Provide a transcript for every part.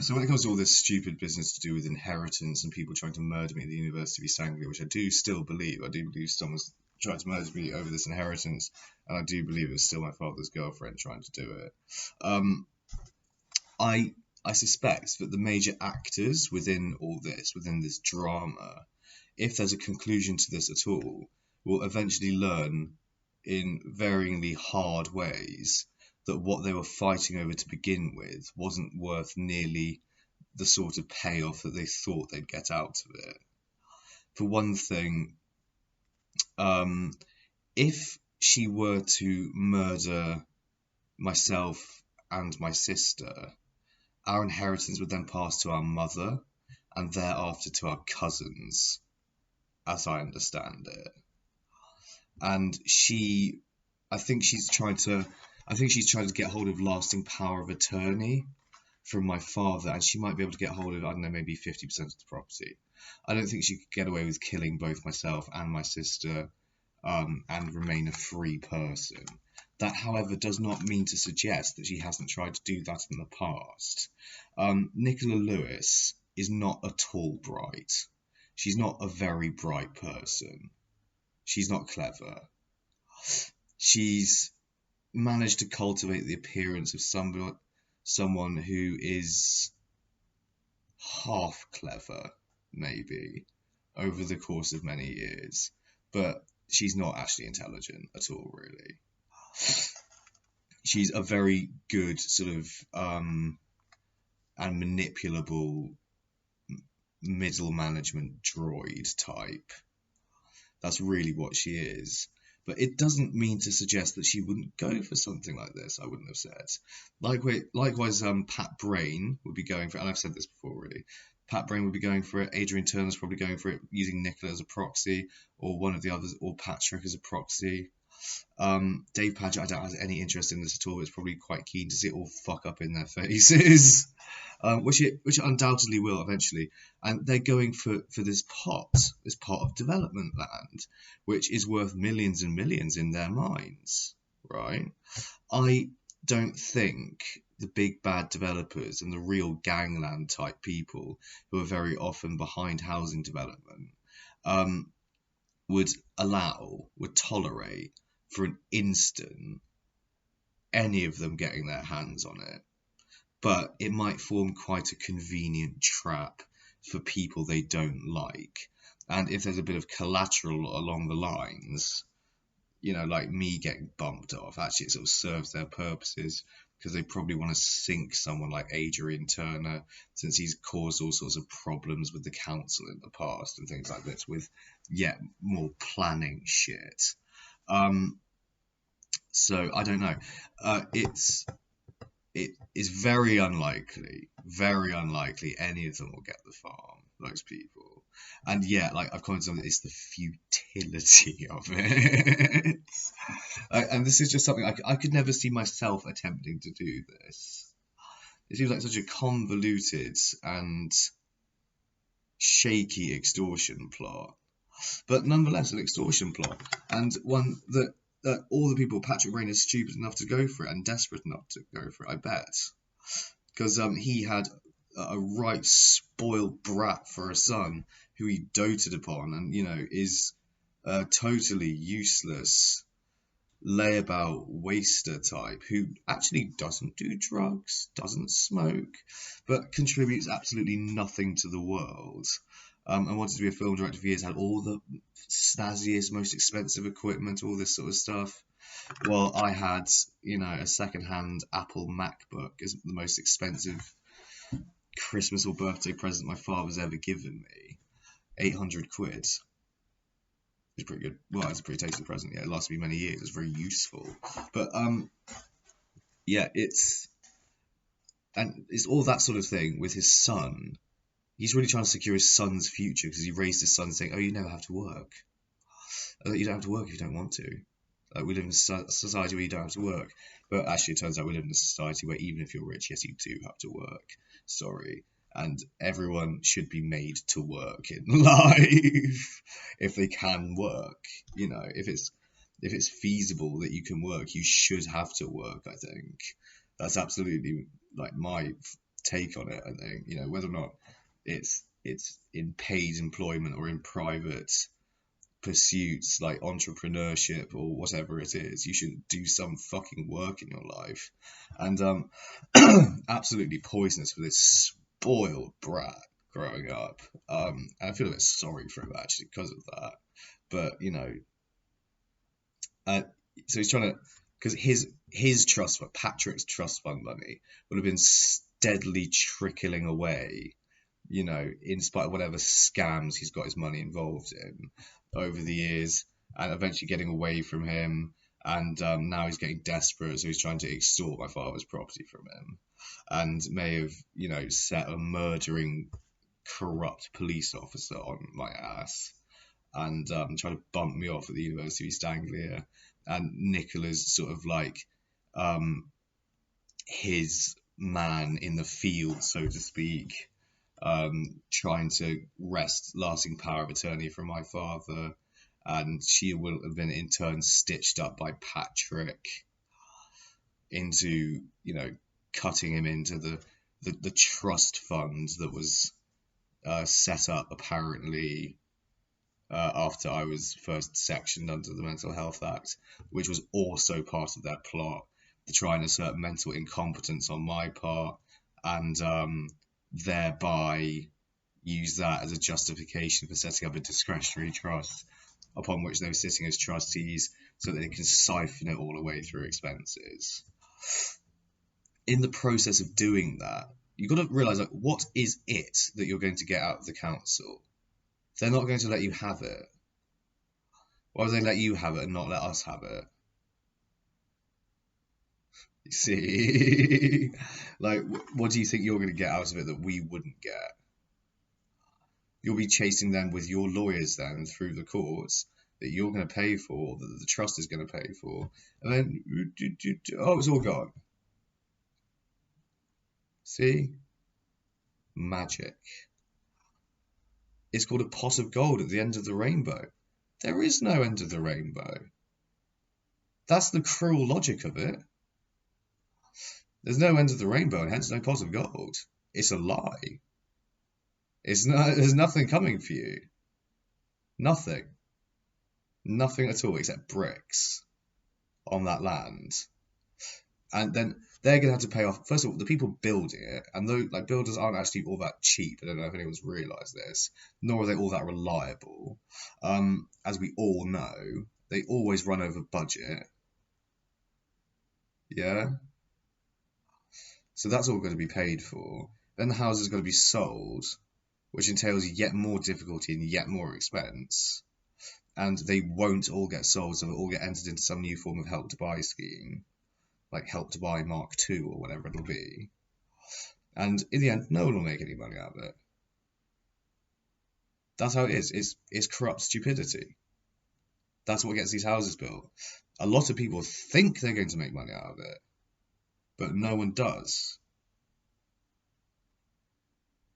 So when it comes to all this stupid business to do with inheritance and people trying to murder me at the University of East Anglia, which I do believe someone's tried to murder me over this inheritance, and I do believe it was still my father's girlfriend trying to do it. I suspect that the major actors within all this, within this drama, if there's a conclusion to this at all, will eventually learn in varyingly hard ways that what they were fighting over to begin with wasn't worth nearly the sort of payoff that they thought they'd get out of it. For one thing, if she were to murder myself and my sister, our inheritance would then pass to our mother and thereafter to our cousins, as I understand it. And I think she's trying to get hold of lasting power of attorney from my father, and she might be able to get hold of, I don't know, maybe 50% of the property. I don't think she could get away with killing both myself and my sister and remain a free person. That, however, does not mean to suggest that she hasn't tried to do that in the past. Nicola Lewis is not at all bright. She's not a very bright person. She's not clever. She's managed to cultivate the appearance of someone who is half clever, maybe, over the course of many years. But she's not actually intelligent at all, really. She's a very good sort of and manipulable middle management droid type. That's really what she is. But it doesn't mean to suggest that she wouldn't go for something like this, I wouldn't have said. Likewise, Pat Brain would be going for it, and I've said this before, really. Pat Brain would be going for it. Adrian Turner's probably going for it, using Nicola as a proxy, or one of the others, or Patrick as a proxy. Dave Paget, I don't have any interest in this at all. It's probably quite keen to see it all fuck up in their faces, which it undoubtedly will eventually. And they're going for this pot of development land, which is worth millions and millions in their minds, right? I don't think the big bad developers and the real gangland type people who are very often behind housing development would tolerate for an instant any of them getting their hands on it. But it might form quite a convenient trap for people they don't like. And if there's a bit of collateral along the lines, like me getting bumped off, actually it sort of serves their purposes, because they probably want to sink someone like Adrian Turner, since he's caused all sorts of problems with the council in the past and things like this, with yet more planning shit. So I don't know. It is very unlikely any of them will get the farm, those people. And yeah, like I've commented on it, it's the futility of it. And this is just something I could never see myself attempting to do this. It seems like such a convoluted and shaky extortion plot. But nonetheless, an extortion plot, and one that all the people, Patrick Brain is stupid enough to go for it and desperate enough to go for it, I bet. Because he had a right spoiled brat for a son who he doted upon, and, is a totally useless layabout waster type who actually doesn't do drugs, doesn't smoke, but contributes absolutely nothing to the world. And wanted to be a film director for years, had all the snazziest, most expensive equipment, all this sort of stuff. Well, I had, a second-hand Apple MacBook as the most expensive Christmas or birthday present my father's ever given me. 800 quid. It's pretty good. Well, it's a pretty tasty present. Yeah, it lasted me many years. It's very useful. But, yeah, it's all that sort of thing with his son. He's really trying to secure his son's future, because he raised his son saying, oh, you never have to work. You don't have to work if you don't want to. We live in a society where you don't have to work. But actually, it turns out we live in a society where even if you're rich, yes, you do have to work. Sorry. And everyone should be made to work in life if they can work. If it's feasible that you can work, you should have to work, I think. That's absolutely like my take on it. I think, you know, whether or not it's in paid employment or in private pursuits like entrepreneurship or whatever it is, you should do some fucking work in your life. And absolutely poisonous for this spoiled brat growing up. And I feel a bit sorry for him actually because of that. But you know, so he's trying to, because his trust fund, Patrick's trust fund money would have been steadily trickling away, you know, in spite of whatever scams he's got his money involved in over the years, and eventually getting away from him. And now he's getting desperate, so he's trying to extort my father's property from him, and may have, you know, set a murdering, corrupt police officer on my ass, and trying to bump me off at the University of East Anglia. And Nicola's sort of like his man in the field, so to speak, trying to wrest lasting power of attorney from my father. And she will have been in turn stitched up by Patrick into, you know, cutting him into the trust fund that was set up apparently after I was first sectioned under the Mental Health Act, which was also part of their plot to try and assert mental incompetence on my part, and thereby use that as a justification for setting up a discretionary trust upon which they were sitting as trustees so that they can siphon it all away through expenses. In the process of doing that, you've got to realise, like, what is it that you're going to get out of the council? They're not going to let you have it. Why would they let you have it and not let us have it? You see? Like, what do you think you're going to get out of it that we wouldn't get? You'll be chasing them with your lawyers then through the courts that you're going to pay for, that the trust is going to pay for, and then, oh, it's all gone. See? Magic. It's called a pot of gold at the end of the rainbow. There is no end of the rainbow. That's the cruel logic of it. There's no end of the rainbow and hence no pot of gold. It's a lie. There's nothing coming for you. Nothing. Nothing at all except bricks on that land. And then they're going to have to pay off, first of all, the people building it, and though like builders aren't actually all that cheap, I don't know if anyone's realised this, nor are they all that reliable. As we all know, they always run over budget. Yeah? So that's all going to be paid for. Then the house is going to be sold, which entails yet more difficulty and yet more expense. And they won't all get sold, so they'll all get entered into some new form of Help to Buy scheme, like Help to Buy Mark II or whatever it'll be. And in the end, no one will make any money out of it. That's how it is. It's corrupt stupidity. That's what gets these houses built. A lot of people think they're going to make money out of it, but no one does.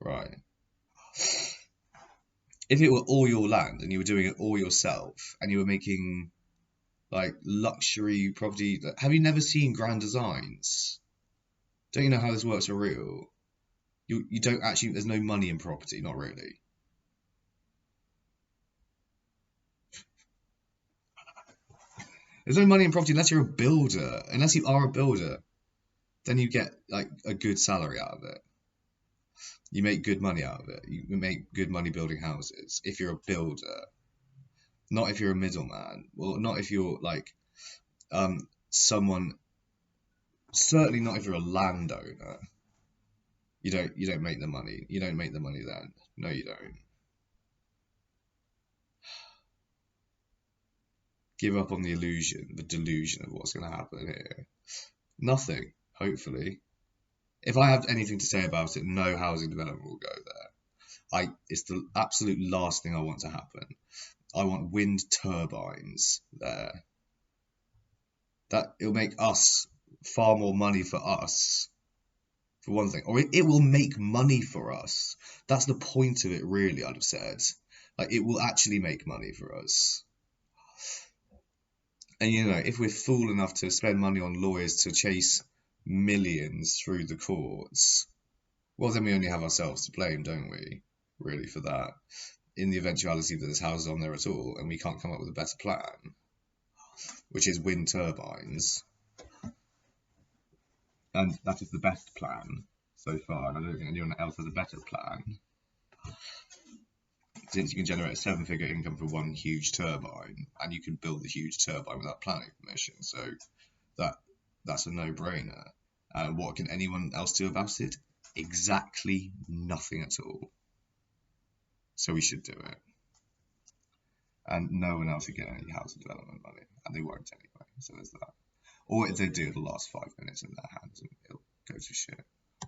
Right. If it were all your land and you were doing it all yourself and you were making like luxury property, have you never seen Grand Designs? Don't you know how this works for real? You don't actually, there's no money in property, not really. There's no money in property unless you're a builder. Unless you are a builder, then you get like a good salary out of it. You make good money out of it. You make good money building houses if you're a builder. Not if you're a middleman. Well, not if you're like someone. Certainly not if you're a landowner. You don't make the money. You don't make the money then. No, you don't. Give up on the illusion, the delusion of what's going to happen here. Nothing, hopefully. If I have anything to say about it, no housing development will go there. It's the absolute last thing I want to happen. I want wind turbines there. That it'll make us far more money for us, for one thing. Or it will make money for us. That's the point of it, really, I'd have said. Like, it will actually make money for us. And, you know, if we're fool enough to spend money on lawyers to chase millions through the courts, Well, then we only have ourselves to blame, don't we? Really, for that. In the eventuality that there's houses on there at all, and we can't come up with a better plan, which is wind turbines, and that is the best plan so far. And I don't think anyone else has a better plan, since you can generate a seven-figure income for one huge turbine, and you can build the huge turbine without planning permission. So that that's a no-brainer. What can anyone else do about it? Exactly nothing at all. So we should do it. And no one else will get any housing development money, and they won't anyway. So there's that. Or if they do, it'll last 5 minutes in their hands and it'll go to shit.